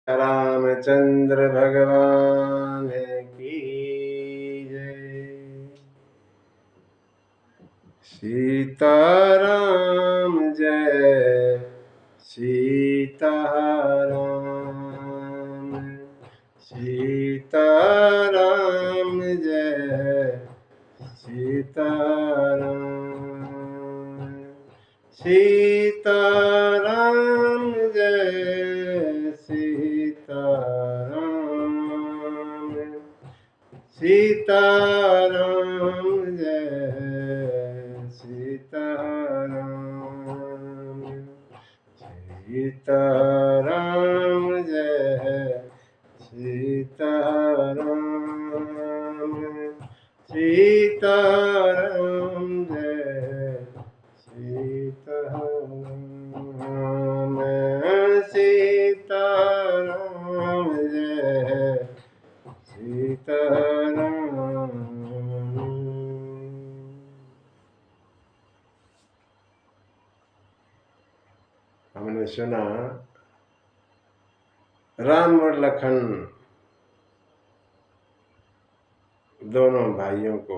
रामचंद्र भगवान की जय। सीताराम जय सीताराम, सीताराम जय सीताराम, सीताराम जय सीताराम, सीताराम जय सीताराम, सीताराम जय सीताराम, सीताराम जय सीताराम, सीताराम जय सीताराम। हमने सुना राम और लखन दोनों भाइयों को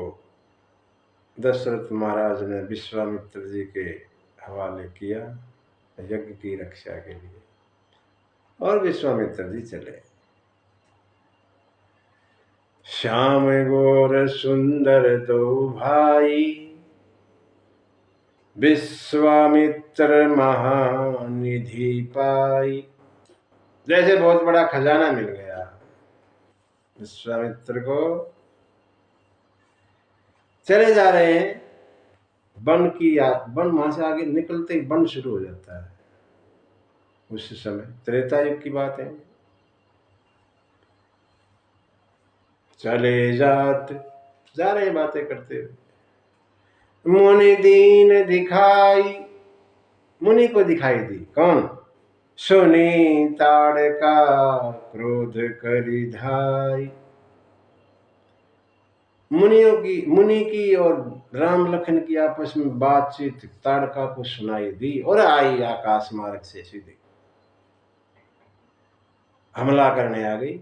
दशरथ महाराज ने विश्वामित्र जी के हवाले किया यज्ञ की रक्षा के लिए, और विश्वामित्र जी चले। श्याम गोर सुंदर दो भाई, विश्वामित्र महानिधि पाई। जैसे बहुत बड़ा खजाना मिल गया विश्वामित्र को। चले जा रहे हैं वन की याद, वन वहां से आगे निकलते ही वन शुरू हो जाता है। उस समय त्रेता युग की बात है। चले जात जा रहे बातें करते हुए, मुनि दीन दिखाई, मुनि को दिखाई दी। कौन? सुनी ताड़का क्रोध करि धाई। मुनि की और राम लखन की आपस में बातचीत ताड़का को सुनाई दी और आई आकाश मार्ग से सीधे हमला करने आ गई।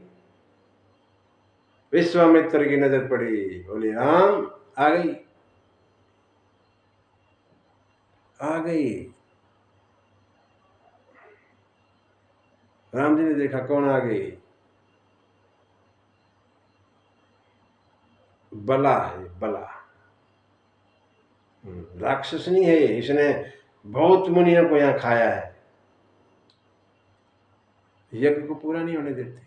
विश्वामित्र की नजर पड़ी, बोले राम आ गई आ गई। राम जी ने देखा कौन आ गई, बला है बला, राक्षस नहीं है। इसने बहुत मुनियों को यहां खाया है, यज्ञ को पूरा नहीं होने देते।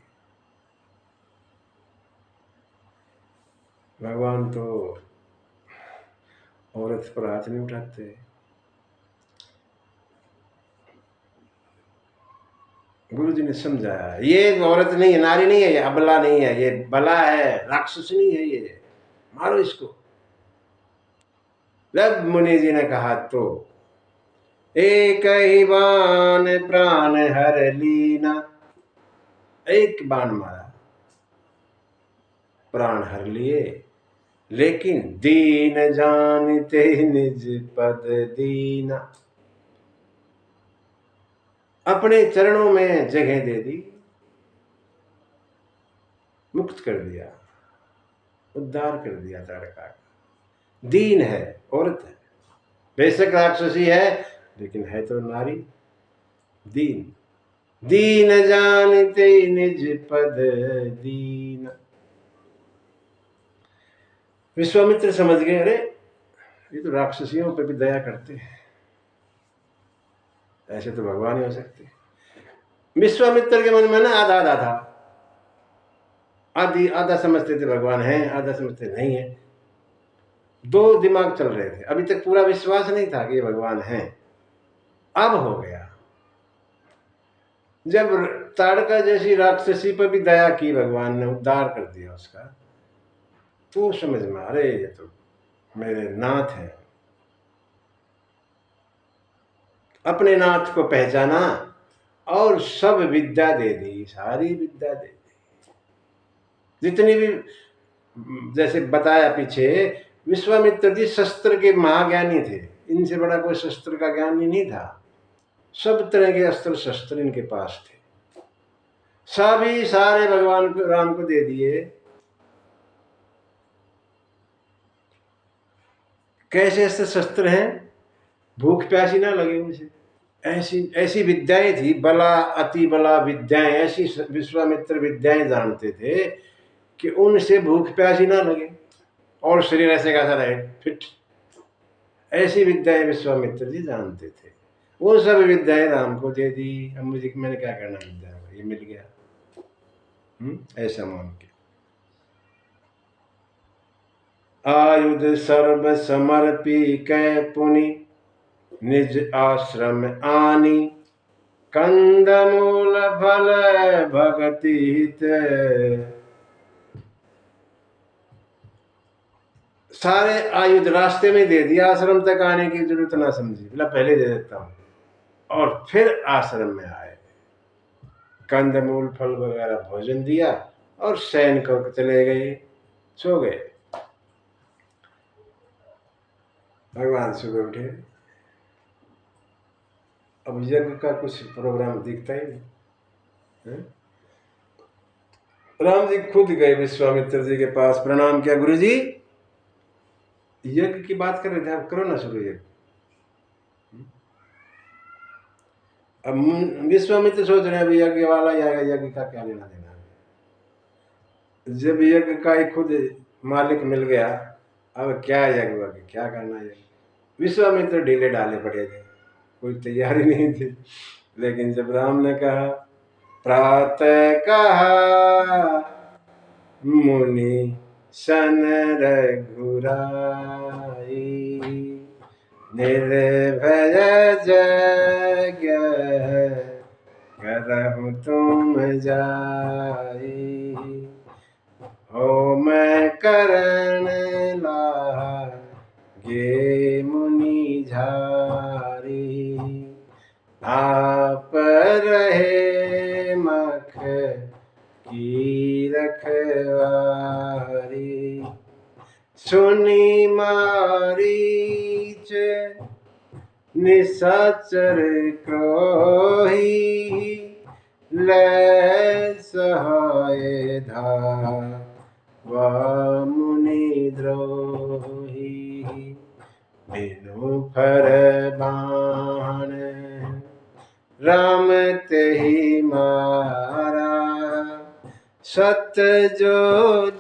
भगवान तो औरत पर हाथ नहीं उठाते। गुरु जी ने समझाया ये औरत नहीं है, नारी नहीं है, ये अबला नहीं है, ये बला है, राक्षस नहीं है, ये मारो इसको। जब मुनि जी ने कहा तो एक ही बाण प्राण हर लीना, एक बाण मारा प्राण हर लिए। लेकिन दीन जानते निज पद दीना, अपने चरणों में जगह दे दी, मुक्त कर दिया, उद्धार कर दिया ताड़का का। दीन है, औरत है, बेशक राक्षसी है लेकिन है तो नारी। दीन दीन जानते निज पद दीन। विश्वामित्र समझ गए, अरे ये तो राक्षसियों पर भी दया करते हैं, ऐसे तो भगवान ही हो सकते। विश्वामित्र के मन में ना आधा आधा था, आधा समझते थे भगवान हैं, आधा समझते नहीं है। दो दिमाग चल रहे थे। अभी तक पूरा विश्वास नहीं था कि ये भगवान हैं, अब हो गया। जब ताड़का जैसी राक्षसी पर भी दया की भगवान ने, उद्धार कर दिया उसका, तो समझ में अरे ये तो मेरे नाथ हैं। अपने नाथ को पहचाना और सब विद्या दे दी, सारी विद्या दे दी जितनी भी। जैसे बताया पीछे, विश्वामित्र जी शस्त्र के महाज्ञानी थे, इनसे बड़ा कोई शस्त्र का ज्ञानी नहीं था। सब तरह के अस्त्र शस्त्र इनके पास थे, सभी सारे भगवान को राम को दे दिए। कैसे ऐसे शस्त्र हैं, भूख प्यासी ना लगे मुझे। ऐसी ऐसी विद्याएं थी, बला अति बला विद्याएं, ऐसी विश्वामित्र विद्याएं जानते थे कि उनसे भूख प्यासी ना लगे और शरीर ऐसे कैसा रहे, फिट। ऐसी विद्याएं विश्वामित्र जी जानते थे। वो सब विद्याएं राम को दे दी। अब मुझे मैंने क्या करना विद्या में, ये मिल गया। ऐसा मान के आयुध सर्व समर्पी कै पुनि निज आश्रम आनी, कंदमूल फल भगति हित। सारे आयुध रास्ते में दे दिया, आश्रम तक आने की जरूरत ना समझी, बोला पहले दे देता हूं। और फिर आश्रम में आए, कंदमूल फल वगैरह भोजन दिया और शयन को चले गए, सो गए। भगवान सुबह उठे, अब यज्ञ का कुछ प्रोग्राम दिखता ही नहीं है? राम जी खुद गए विश्वामित्र जी के पास, प्रणाम किया, गुरु जी यज्ञ की बात कर रहे थे, आप करो ना शुरू यज्ञ। अब विश्वामित्र सोच रहे हैं अभी यज्ञ वाला यज्ञ का क्या लेना देना है। जब यज्ञ का ही खुद मालिक मिल गया, अब क्या यज्ञ वज्ञ क्या करना है। विश्वामित्र ढीले ढाले पड़े थे, कोई तैयारी नहीं थी। लेकिन जब राम ने कहा, प्रातः कहा मुनि सन रघुराई, निर्भय यज्ञ करहु तुम जाई, होम करण लागे मुनि झारी, आप रहे मख की रखवारी, सुनी मारीच निशाचर क्रोही, ले सहाय धावा मुनि द्रोही, बिनु फरमान राम तेहि मारा, सत जो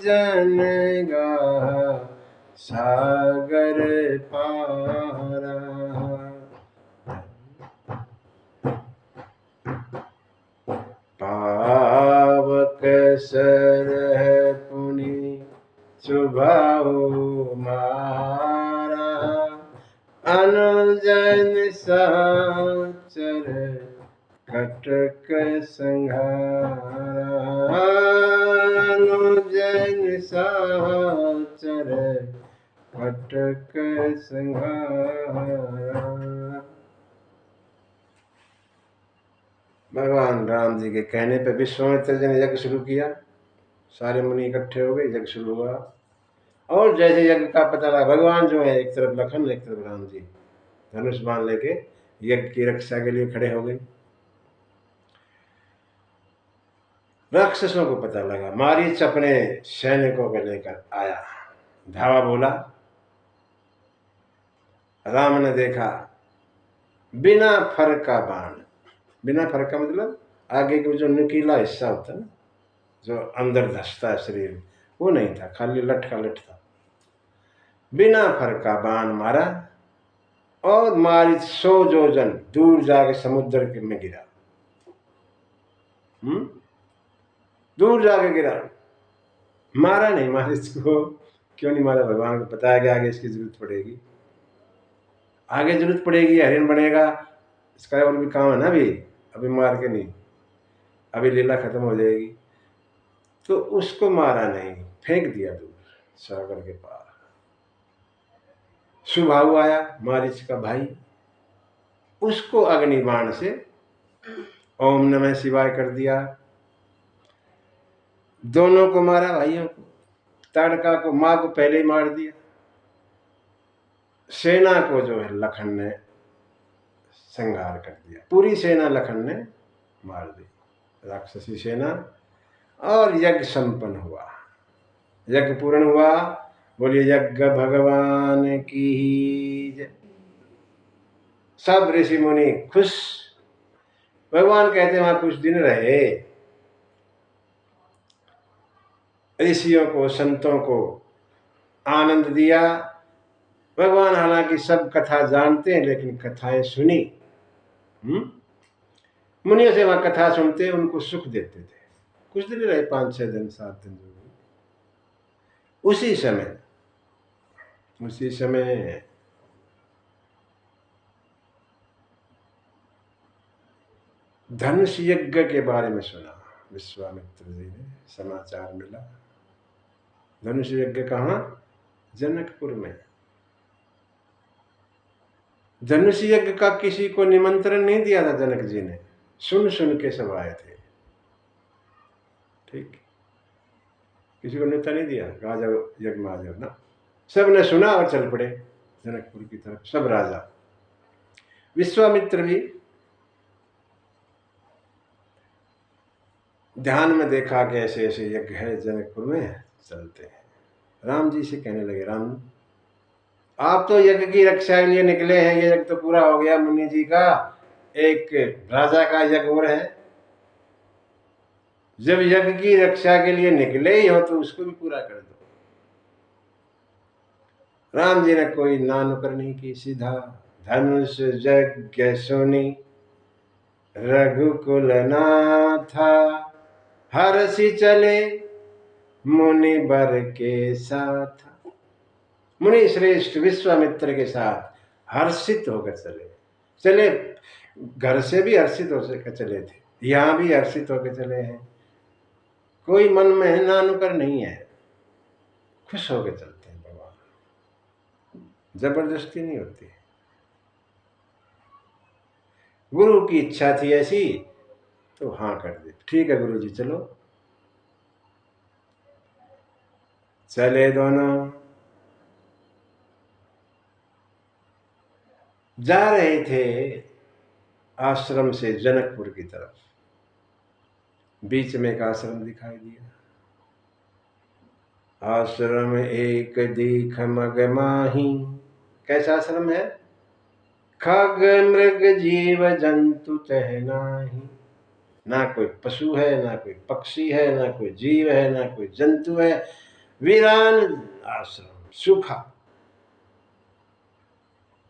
जन गा सागर पारा, पावक सरह पुनि सुभाऊ मारा, अनुजन साचर कटक संहारा, अनुजन साचर कटक संहारा। भगवान राम जी के कहने पर विश्वामित्र जी ने यज्ञ शुरू किया। सारे मुनि इकट्ठे हो गए, यज्ञ शुरू हुआ। और जैसे यज्ञ का पता लगा, भगवान जो है एक तरफ लखन एक तरफ राम जी धनुष बाण लेके यज्ञ की रक्षा के लिए खड़े हो गए। राक्षसों को पता लगा, मारीच अपने सैनिकों को लेकर आया, धावा बोला। राम ने देखा बिना फर का बाण, बिना फर का मतलब आगे का जो नुकीला हिस्सा होता है ना, जो अंदर धंसता है शरीर, वो नहीं था, खाली लठ का लठ था। बिना फर का बाण मारा और मारीच 100 योजन दूर जाके समुद्र में गिरा। दूर जाके गिरा, मारा नहीं मारीच को। क्यों नहीं मारा, भगवान को पता है कि आगे इसकी जरूरत पड़ेगी, आगे जरूरत पड़ेगी, हरिण बनेगा, इसका और भी काम है ना। अभी मार के नहीं, अभी लीला खत्म हो जाएगी। तो उसको मारा नहीं, फेंक दिया दूर सागर के पार। सुबाहु आया मारीच का भाई, उसको अग्निबाण से ओम नमः शिवाय कर दिया। दोनों को मारा, भाइयों को। ताड़का को, मां को पहले ही मार दिया। सेना को जो है लखन ने संहार कर दिया, पूरी सेना लखन ने मार दी। राक्षसी सेना, और यज्ञ संपन्न हुआ, यज्ञ पूर्ण हुआ। बोलिए यज्ञ भगवान की जय। सब ऋषि मुनि खुश। भगवान कहते हैं वहां कुछ दिन रहे, ऋषियों को संतों को आनंद दिया। भगवान हालांकि सब कथा जानते हैं, लेकिन कथाएं सुनी। मुनियों से वहां कथा सुनते, उनको सुख देते थे। कुछ दिन रहे, 5-6 दिन 7 दिन। उसी समय धनुष यज्ञ के बारे में सुना। विश्वामित्र जी ने समाचार मिला, धनुष यज्ञ कहाँ? जनकपुर में। धनुष यज्ञ का किसी को निमंत्रण नहीं दिया था जनक जी ने, सुन सुन के सब आए थे। ठीक, किसी को न्योता नहीं दिया, राजा यज्ञ में आ जाओ ना। सब ने सुना और चल पड़े जनकपुर की तरफ, सब राजा। विश्वामित्र भी ध्यान में देखा कि ऐसे ऐसे यज्ञ है जनकपुर में, चलते हैं। राम जी से कहने लगे, राम आप तो यज्ञ की रक्षा के लिए निकले हैं, ये यज्ञ तो पूरा हो गया मुनि जी का, एक राजा का यज्ञ और है। जब यज्ञ की रक्षा के लिए निकले ही हो तो उसको भी पूरा कर दो। राम जी ने कोई ना नुकर नहीं की, सीधा धनुष यज्ञ सुनी रघुकुल नाथा, हर्षि चले मुनि बर के साथ। मुनि श्रेष्ठ विश्वामित्र के साथ हर्षित होकर चले। घर से भी हर्षित होकर चले थे, यहां भी हर्षित होकर चले हैं। कोई मन में नानुकर नहीं है, खुश होकर चलते हैं भगवान, जबरदस्ती नहीं होती। गुरु की इच्छा थी ऐसी तो हाँ कर दी, ठीक है गुरु जी चलो। चले दोनों, जा रहे थे आश्रम से जनकपुर की तरफ। बीच में एक आश्रम दिखाई दिया। आश्रम एक दीख मग माही। कैसा आश्रम है? खग मृग जीव जंतु तह नाही। ना कोई पशु है, ना कोई पक्षी है, ना कोई जीव है, ना कोई जंतु है। वीरान आश्रम, सूखा,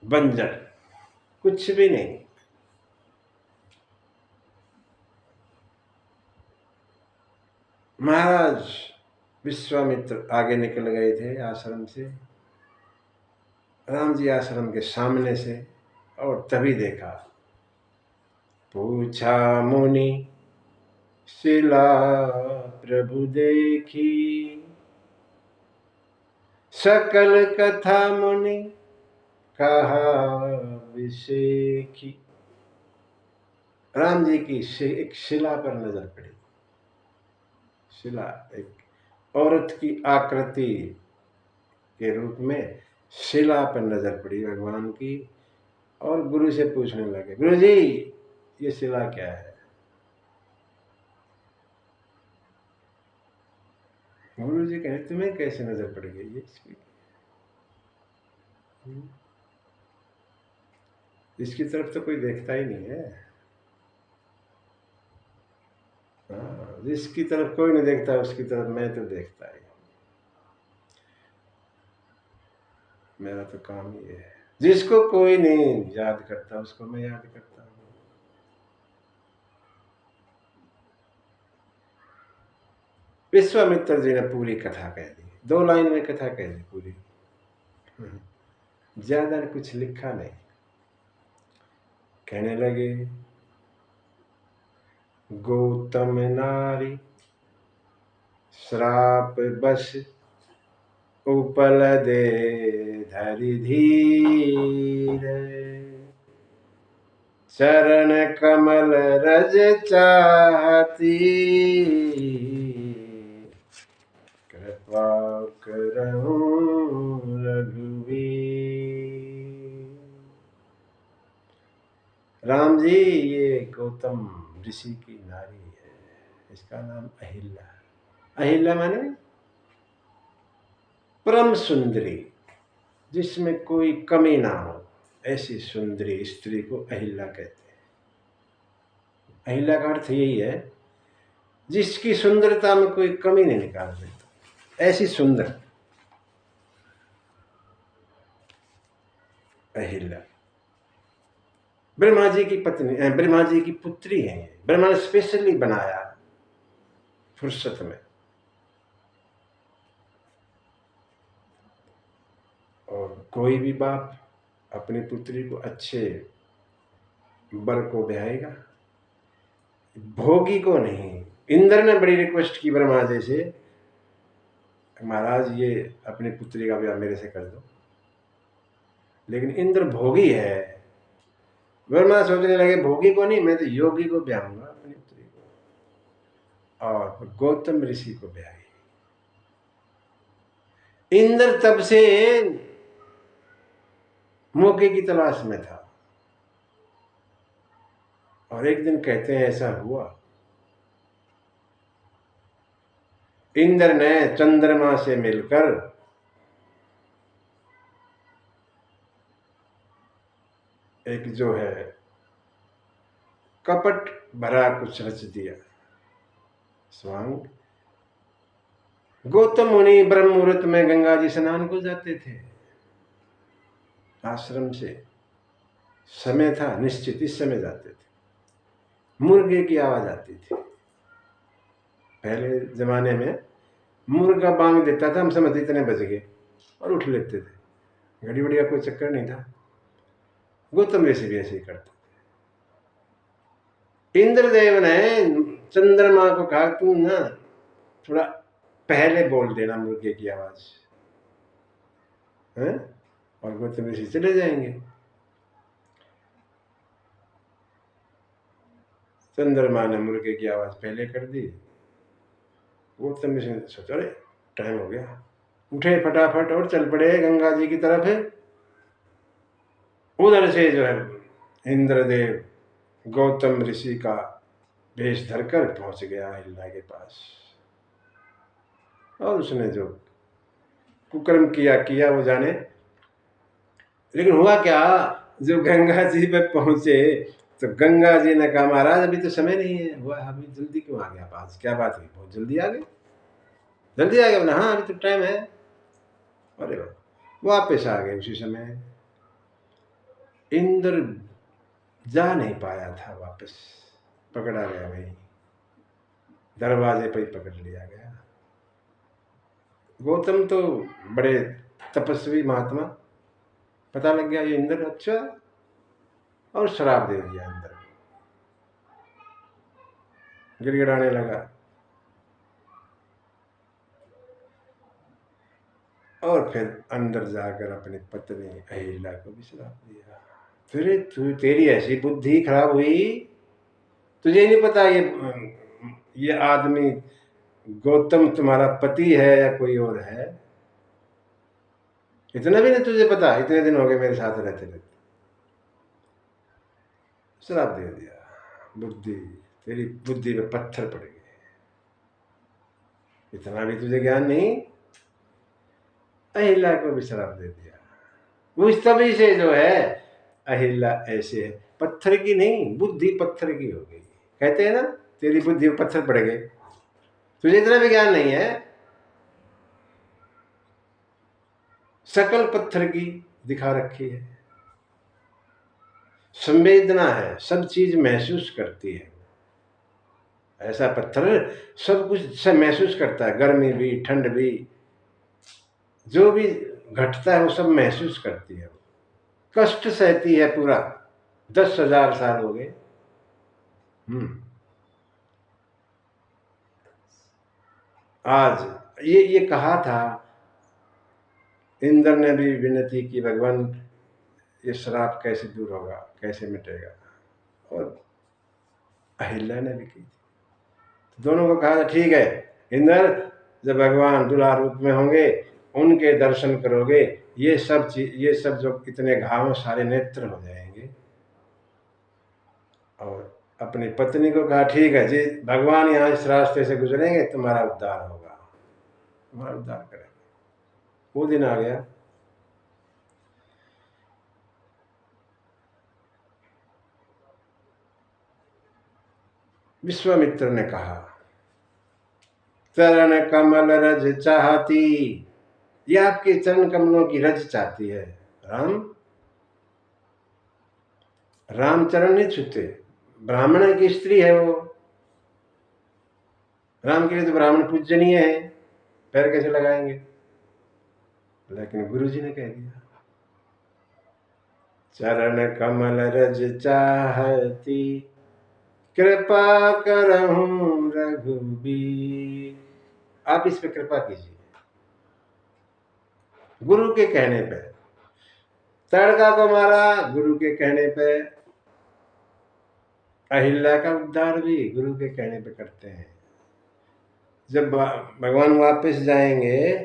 बंजर, कुछ भी नहीं। महाराज विश्वामित्र आगे निकल गए थे आश्रम से, राम जी आश्रम के सामने से, और तभी देखा, पूछा मुनि शिला प्रभु देखी, सकल कथा मुनि कहा विशेखी। राम जी की एक शिला पर नजर पड़ी। शिला एक औरत की आकृति के रूप में शिला पर नजर पड़ी भगवान की, और गुरु से पूछने लगे, गुरु जी ये शिला क्या है? गुरु जी कहे, तुम्हें कैसे नजर पड़ गई ये इसकी तरफ तो कोई देखता ही नहीं है। हाँ, जिसकी तरफ कोई नहीं देखता उसकी तरफ मैं तो देखता ही। मेरा तो काम ये है, जिसको कोई नहीं याद करता उसको मैं याद करता हूँ। विश्वामित्र जी ने पूरी कथा कह दी, 2 लाइन में कथा कह दी पूरी, ज्यादा कुछ लिखा नहीं। कहने लगे, गौतम नारी श्राप बस उपल दे धरि धीर, चरण कमल रज चाहती, कृपा करहूं रघुवीर। राम जी ये गौतम ऋषि की नारी है, इसका नाम अहिल्या। अहिल्या माने परम सुंदरी, जिसमें कोई कमी ना हो, ऐसी सुंदरी स्त्री को अहिल्या कहते हैं। अहिल्या का अर्थ यही है जिसकी सुंदरता में कोई कमी नहीं निकाल सकता, ऐसी सुंदर अहिल्या। ब्रह्मा जी की पत्नी, ब्रह्मा जी की पुत्री है। ब्रह्मा ने स्पेशली बनाया फुर्सत में। और कोई भी बाप अपनी पुत्री को अच्छे वर को ब्याहेगा, भोगी को नहीं। इंद्र ने बड़ी रिक्वेस्ट की ब्रह्मा जी से, महाराज ये अपनी पुत्री का ब्याह मेरे से कर दो, लेकिन इंद्र भोगी है। ब्रह्मा सोचने लगे भोगी को नहीं, मैं तो योगी को ब्याहूंगा अपनी पुत्री को, और गौतम ऋषि को ब्याही। इंद्र तब से मौके की तलाश में था, और एक दिन कहते हैं ऐसा हुआ, इंद्र ने चंद्रमा से मिलकर एक जो है कपट भरा कुछ रच दिया। स्वांग गौतम मुनि ब्रह्म मुहूर्त में गंगा जी स्नान को जाते थे। आश्रम से समय था निश्चित, इस समय जाते थे। मुर्गे की आवाज आती थी। पहले जमाने में मुर्गा बांग देता था, हम समझते इतने बज गए और उठ लेते थे। घड़ी बड़ी का कोई चक्कर नहीं था। गौतम ऋषि भी ऐसे ही करते थे। इंद्रदेव ने चंद्रमा को कहा तू ना थोड़ा पहले बोल देना मुर्गे की आवाज है, और गौतम ऋषि चले जाएंगे। चंद्रमा ने मुर्गे की आवाज पहले कर दी। गौतम ऋषि ने सोचा अरे टाइम हो गया, उठे फटाफट और चल पड़े गंगा जी की तरफ। उधर से जो है इंद्रदेव गौतम ऋषि का वेश धरकर पहुंच गया अहिल्या के पास, और उसने जो कुकर्म किया वो जाने। लेकिन हुआ क्या, जो गंगा जी पे पहुंचे तो गंगा जी ने कहा महाराज अभी तो समय नहीं है हुआ, अभी जल्दी क्यों आ गया आप आज, क्या बात हुई, बहुत जल्दी आ गए? जल्दी आ गए? बोला हाँ अभी तो टाइम है। अरे वापस आ गए उसी समय। इंद्र जा नहीं पाया था वापस, पकड़ा गया वहीं, दरवाजे पर ही पकड़ लिया गया। गौतम तो बड़े तपस्वी महात्मा, पता लग गया ये इंद्र, अच्छा, और श्राप दे दिया इंद्र, गिड़गिड़ाने लगा। और फिर अंदर जाकर अपनी पत्नी अहिल्या को भी श्राप दिया। फिर तेरी ऐसी बुद्धि खराब हुई, तुझे नहीं पता ये आदमी गौतम तुम्हारा पति है या कोई और है? इतना भी नहीं तुझे पता? इतने दिन हो गए मेरे साथ रहते रहते, श्राप दे दिया। बुद्धि, तेरी बुद्धि में पत्थर पड़ गए, इतना भी तुझे ज्ञान नहीं। अहिल्या को भी श्राप दे दिया। उस तभी से जो है अहिल्या ऐसे है, पत्थर की नहीं, बुद्धि पत्थर की हो गई। कहते हैं ना तेरी बुद्धि में पत्थर पड़ गए, तुझे इतना भी ज्ञान नहीं है। शकल पत्थर की दिखा रखी है, संवेदना है, सब चीज महसूस करती है। ऐसा पत्थर सब कुछ सब महसूस करता है, गर्मी भी ठंड भी, जो भी घटता है वो सब महसूस करती है। कष्ट सहती है पूरा, 10,000 साल हो गए। आज ये कहा था, इंद्र ने भी विनती की भगवान ये श्राप कैसे दूर होगा, कैसे मिटेगा, और अहिल्या ने भी की थी। दोनों को कहा था ठीक है इंद्र, जब भगवान दूल्हा रूप में होंगे उनके दर्शन करोगे, ये सब जो इतने घाव सारे नेत्र हो जाएंगे, और अपनी पत्नी को कहा, ठीक है जी, भगवान यहाँ इस रास्ते से गुजरेंगे, तुम्हारा उद्धार होगा, तुम्हारा उद्धार करेंगे। वो दिन आ गया। विश्वामित्र ने कहा, चरण कमल रज चाहती, ये आपके चरण कमलों की रज चाहती है। राम चरण नहीं छूते, ब्राह्मण की स्त्री है वो, राम के लिए तो ब्राह्मण पूजनीय है, पैर कैसे लगाएंगे? लेकिन गुरुजी ने कह दिया, चरण कमल रज चाहती, कृपा करहूं रघुबीर। आप इस पे कृपा कीजिए। गुरु के कहने पे तड़का को मारा, गुरु के कहने पे अहिल्या का उद्धार भी गुरु के कहने पे करते हैं। जब भगवान वापस जाएंगे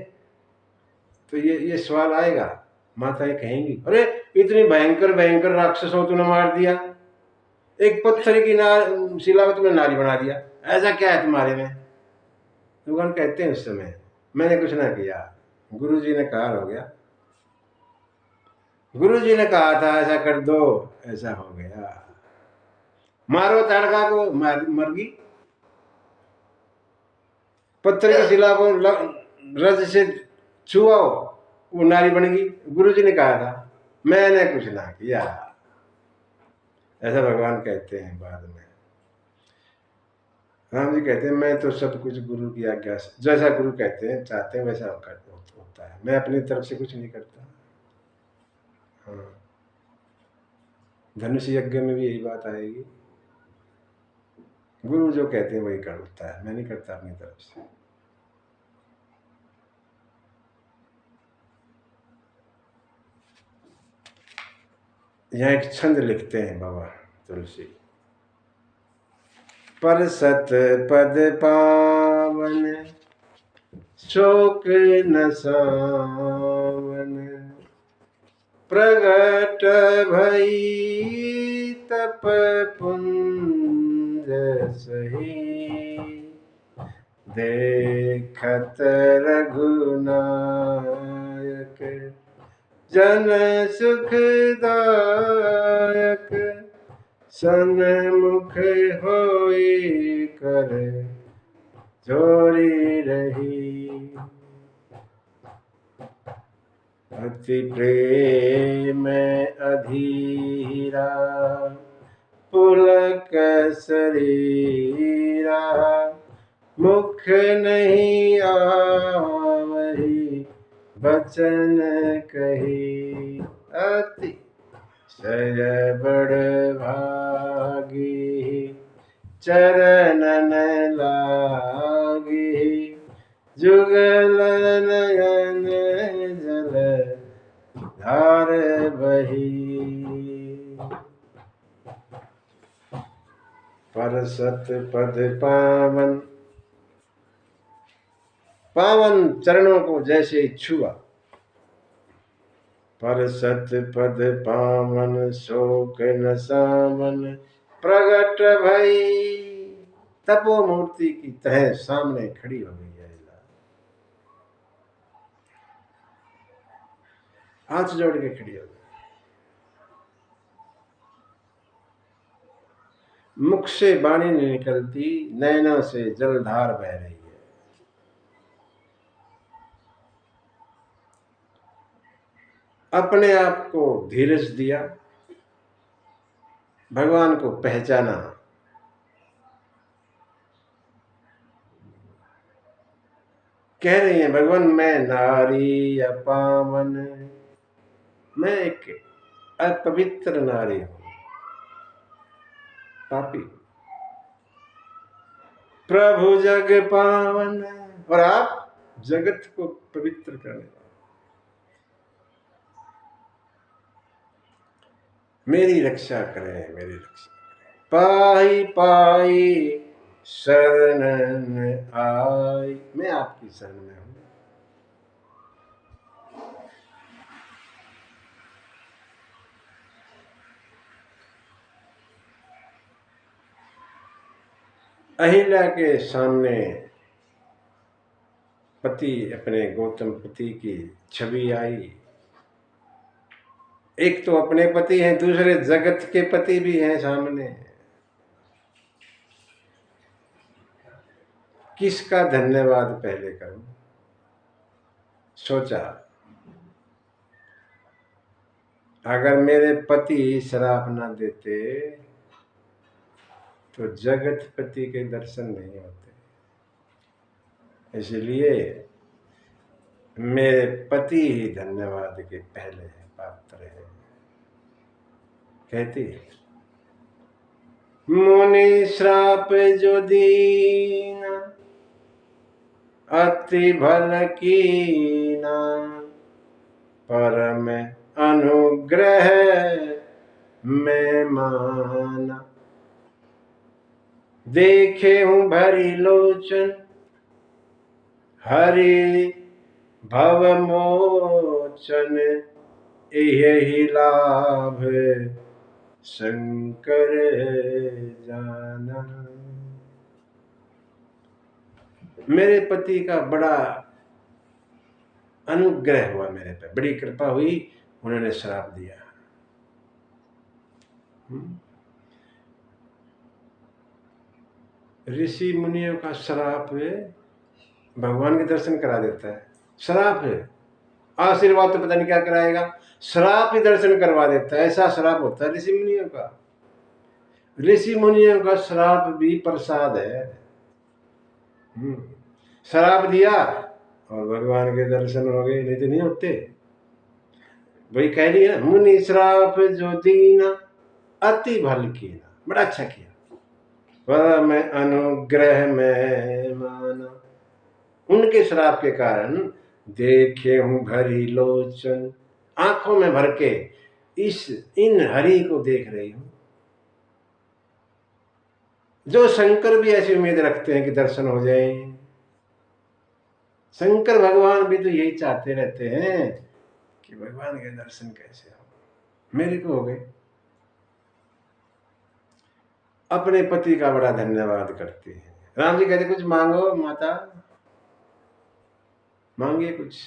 तो ये सवाल आएगा, माताएं कहेंगी, अरे इतनी भयंकर भयंकर राक्षसों तूने मार दिया, एक पत्थर की शिला में तुमने नारी बना दिया, ऐसा क्या है तुम्हारे में? भगवान कहते हैं उस समय, मैंने कुछ ना किया, गुरुजी ने कहा, हो गया। गुरुजी ने कहा था ऐसा कर दो, ऐसा हो गया। मारो ताड़का को, मर गई। पत्थर की शिला को रज से छुआओ, वो नारी बन गई। गुरुजी ने कहा था, मैंने कुछ ना किया, ऐसा भगवान कहते हैं बाद में। राम जी कहते हैं, मैं तो सब कुछ गुरु की आज्ञा से, जैसा गुरु कहते हैं चाहते हैं वैसा होता है, मैं अपनी तरफ से कुछ नहीं करता। हाँ, धनुष यज्ञ में भी यही बात आएगी, गुरु जो कहते हैं वही करता है, मैं नहीं करता अपनी तरफ से। यहाँ एक छंद लिखते हैं बाबा तुलसी, पर सत पद पावन शोक न सावन, प्रगट भई तप पुंज सही, देखत रघुनायक जन सुखदायक, सन्मुख होई कर जोरी रही, अति प्रेम अधीरा पुलक शरीरा, मुख नहीं आवही बचन कही, अति सय बड़ भागी चरणन लागी, जुगल नयन जल धार बही, पर सत पद पावन, पावन चरणों को जैसे छुआ, पर सत पद पावन शोक न सावन, प्रगट भई तपो मूर्ति की तरह सामने खड़ी हो गई है, हाथ जोड़ के खड़ी हो गई, मुख से बाणी नहीं निकलती, नैनों से जलधार बह रही है। अपने आप को धीरज दिया, भगवान को पहचाना, कह रही हैं भगवान मैं नारी अपावन, मैं एक अपवित्र नारी हूं, पापी, प्रभु जग पावन, और आप जगत को पवित्र करने वाले, मेरी रक्षा करें, मेरी रक्षा करें, पाई पाई शरण आई, मैं आपकी शरण में हूं। अहिल्या के सामने पति अपने गौतम पति की छवि आई। एक तो अपने पति हैं, दूसरे जगत के पति भी हैं सामने। किसका धन्यवाद पहले करूं? सोचा, अगर मेरे पति श्राप ना देते तो जगत पति के दर्शन नहीं होते। इसलिए मेरे पति ही धन्यवाद के पहले पात्र है। कहती मुनि श्राप जो दीना अति भल कीना परम अनुग्रह मैं माना। देखे हूँ भरी लोचन हरि भव मोचन यही लाभ शंकर जाना। मेरे पति का बड़ा अनुग्रह हुआ, मेरे पे बड़ी कृपा हुई, उन्होंने श्राप दिया। ऋषि मुनियों का श्राप भगवान के दर्शन करा देता है। श्राप है, आशीर्वाद तो पता नहीं क्या कराएगा, श्राप ही दर्शन करवा देता है। ऐसा श्राप होता है ऋषि मुनियों का। ऋषि मुनियों का श्राप भी प्रसाद है। श्राप दिया और भगवान के दर्शन हो गए, नहीं तो नहीं होते। वही कह रही है, मुनि श्राप जो दीना अति भल कीना, बड़ा अच्छा किया। परम अनुग्रह में माना। उनके श्राप के कारण देखे हूं भरी लोचन, आंखों में भर के इन हरि को देख रही हूं। जो शंकर भी ऐसी उम्मीद रखते हैं कि दर्शन हो जाए। शंकर भगवान भी तो यही चाहते रहते हैं कि भगवान के दर्शन कैसे हो। मेरे को हो गए। अपने पति का बड़ा धन्यवाद करती है। राम जी कहते कुछ मांगो माता, मांगिए कुछ।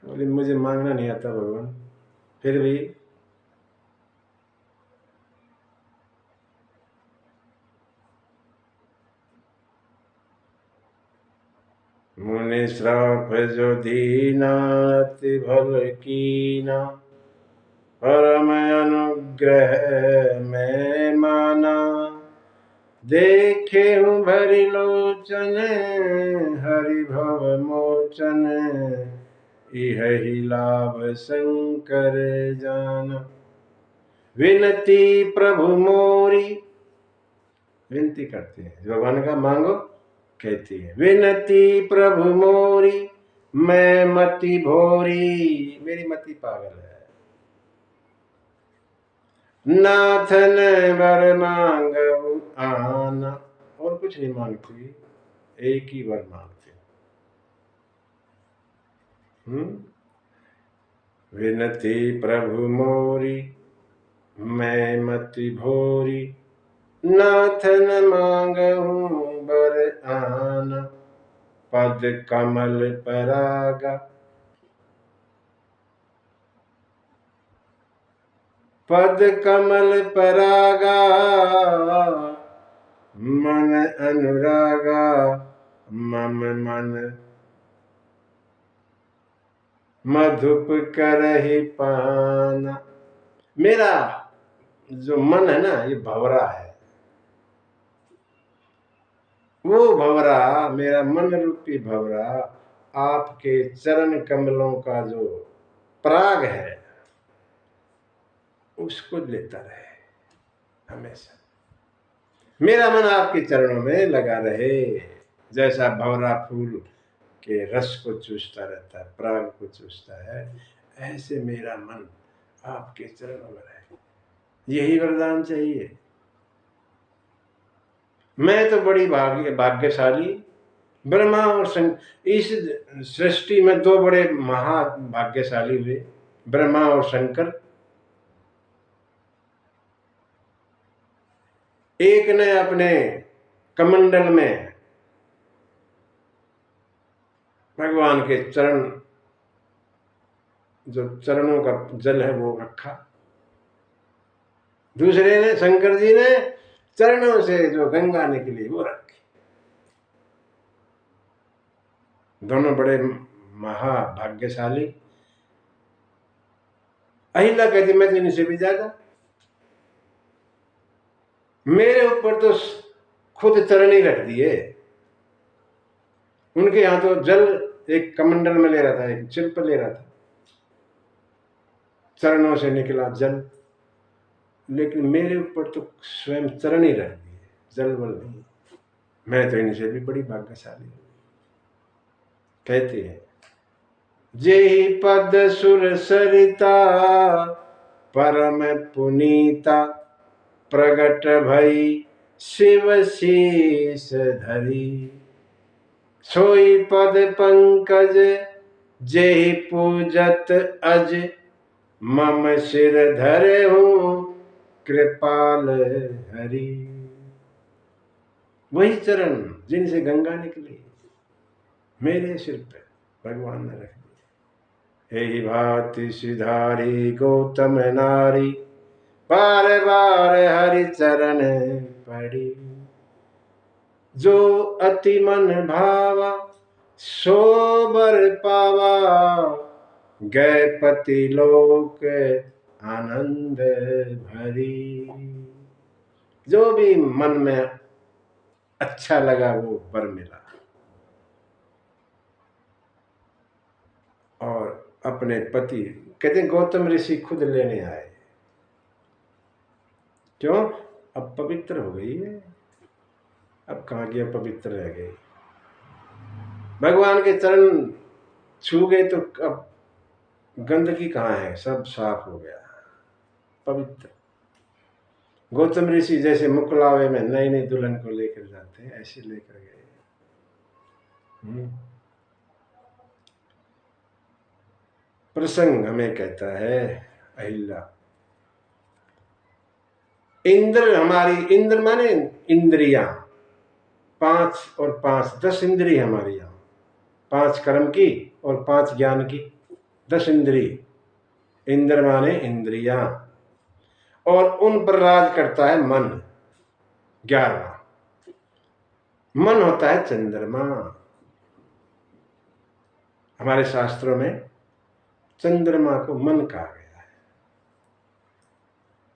बोले मुझे मांगना नहीं आता भगवान, फिर भी मुनि श्राप जो दीना अति भल कीना परम अनुग्रह में माना। देखे हूँ भरी लोचन हरि भव मोचन यही लाभ शंकर जाना। विनती प्रभु मोरी, विनती करते हैं भगवान का मांगो, कहती है विनती प्रभु मोरी मैं मति भोरी, मेरी मति पागल है। नाथन वर मांग आना, और कुछ नहीं मांगती, एक ही वर मांगती। विनती प्रभु मोरी मैं मति भोरी नाथन मांगहूं बर आना। पद कमल परागा, पद कमल परागा मन अनुरागा मम मन मधुप करहि पाना। मेरा जो मन है ना, ये भंवरा है। वो भंवरा, मेरा मन रूपी भंवरा आपके चरण कमलों का जो पराग है उसको लेता रहे हमेशा। मेरा मन आपके चरणों में लगा रहे। जैसा भंवरा फूल के रस को चूसता रहता है, पराग को चूसता है, ऐसे मेरा मन आपके चरणों में रहे। यही वरदान चाहिए। मैं तो बड़ी भाग्यशाली, ब्रह्मा और शंकर, इस सृष्टि में दो बड़े महाभाग्यशाली हुए, ब्रह्मा और शंकर। एक ने अपने कमंडल में भगवान के चरण, जो चरणों का जल है वो रखा, दूसरे ने, शंकर जी ने, चरणों से जो गंगा निकली वो रखी। दोनों बड़े महाभाग्यशाली। अहिल्या कहती मैं तो इनसे भी ज्यादा, मेरे ऊपर तो खुद चरण ही रख दिए। उनके यहां तो जल एक कमंडल में ले रहा था, एक चिल पर ले रहा था, चरणों से निकला जल, लेकिन मेरे ऊपर तो स्वयं चरण ही रख दिए, जल बल नहीं। मैं तो इनसे भी बड़ी भाग्यशाली हूं। कहते हैं जेहि पद सुर सरिता परम पुनीता प्रगट भई शिव शीस धरी, सोई पद पंकज जेहि पूजत अज मम सिर धरे हूँ कृपाल हरि। वही चरण जिनसे गंगा निकली मेरे सिर पे भगवान ने रख दिया। हे भांति सिधारी गौतम नारी, बार बार हरि चरण पड़ी, जो अति मन भावा सो बर पावा, गए पति लोक आनंद भरी। जो भी मन में अच्छा लगा वो वर मिला, और अपने पति, कहते गौतम ऋषि खुद लेने आए। क्यों? अब पवित्र हो गई है, अब कहाँ की पवित्र रह गई। भगवान के चरण छू गए तो अब गंदगी कहाँ है, सब साफ हो गया, पवित्र। गौतम ऋषि जैसे मुकलावे में नई नई दुल्हन को लेकर जाते हैं, ऐसे लेकर गए। प्रसंग हमें कहता है अहिल्या, इंद्र हमारी, इंद्र माने इंद्रियां, 5 और 5 10 इंद्री हमारी यहां, 5 कर्म की और 5 ज्ञान की, 10 इंद्री। इंद्र माने इंद्रियां, और उन पर राज करता है मन, 11वां। मन होता है चंद्रमा। हमारे शास्त्रों में चंद्रमा को मन कहा गया है।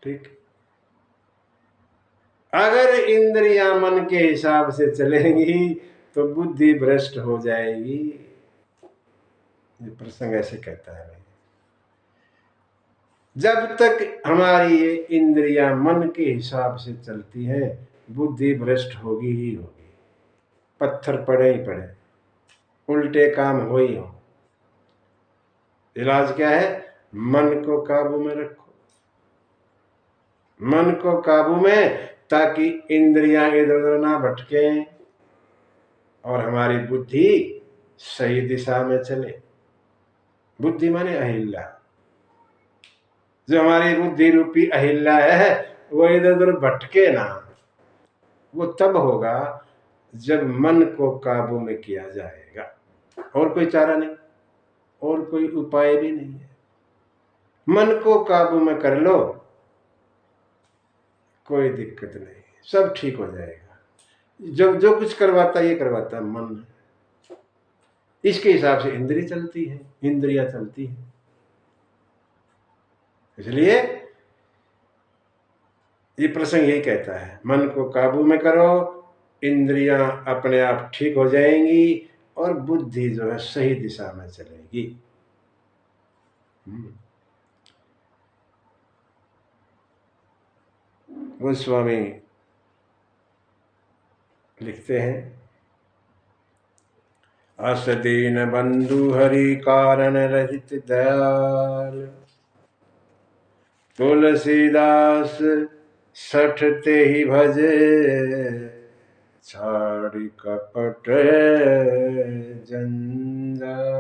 ठीक, अगर इंद्रियां मन के हिसाब से चलेंगी तो बुद्धि भ्रष्ट हो जाएगी। ये प्रसंग ऐसे कहता है भाई, जब तक हमारी ये इंद्रियां मन के हिसाब से चलती है बुद्धि भ्रष्ट होगी ही होगी। पत्थर पड़े ही पड़े, उल्टे काम हो ही हो। इलाज क्या है? मन को काबू में रखो, मन को काबू में, ताकि इंद्रियां इधर उधर ना भटके और हमारी बुद्धि सही दिशा में चले। बुद्धि माने अहिल्या, जो हमारी बुद्धि रूपी अहिल्या है वो इधर उधर भटके ना। वो तब होगा जब मन को काबू में किया जाएगा, और कोई चारा नहीं, और कोई उपाय भी नहीं है। मन को काबू में कर लो, कोई दिक्कत नहीं, सब ठीक हो जाएगा। जो कुछ करवाता ये करवाता मन है, इसके हिसाब से इंद्री चलती है, इंद्रियां चलती है। इसलिए ये प्रसंग यही कहता है, मन को काबू में करो, इंद्रियां अपने आप ठीक हो जाएंगी और बुद्धि जो है सही दिशा में चलेगी। गोस्वामी लिखते हैं, अस दीन बंधु हरि कारण रहित दयाल, तुलसीदास सठते ही भजे, छाड़ी कपट जंजाल।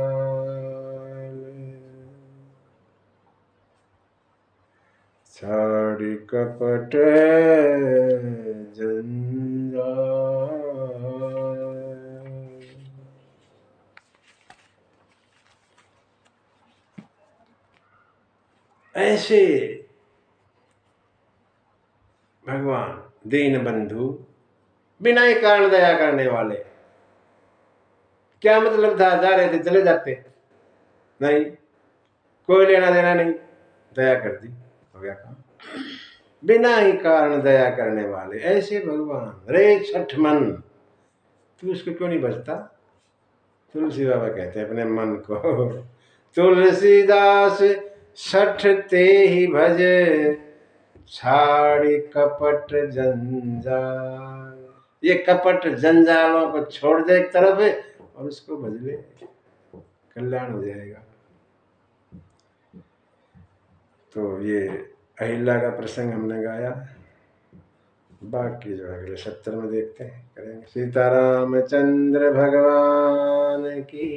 छाड़ी कपट जंजाल। ऐसे भगवान दीन बंधु, बिना ही कारण दया करने वाले। क्या मतलब था? जा रहे थे चले जाते, नहीं कोई लेना देना नहीं, दया कर दी, हो गया काम। बिना ही कारण दया करने वाले ऐसे भगवान। रे छठ मन, तू उसको क्यों नहीं बचता? तुलसी बाबा कहते हैं अपने मन को, तुलसीदास छठ ते ही भजे, छाड़ी कपट जंजाल। ये कपट जंजालों को छोड़ दे एक तरफ और उसको भज ले, कल्याण हो जाएगा। तो ये अहिल्या का प्रसंग हमने गाया, बाकी जो अगले सत्र में देखते हैं, करेंगे। सीतारामचंद्र भगवान की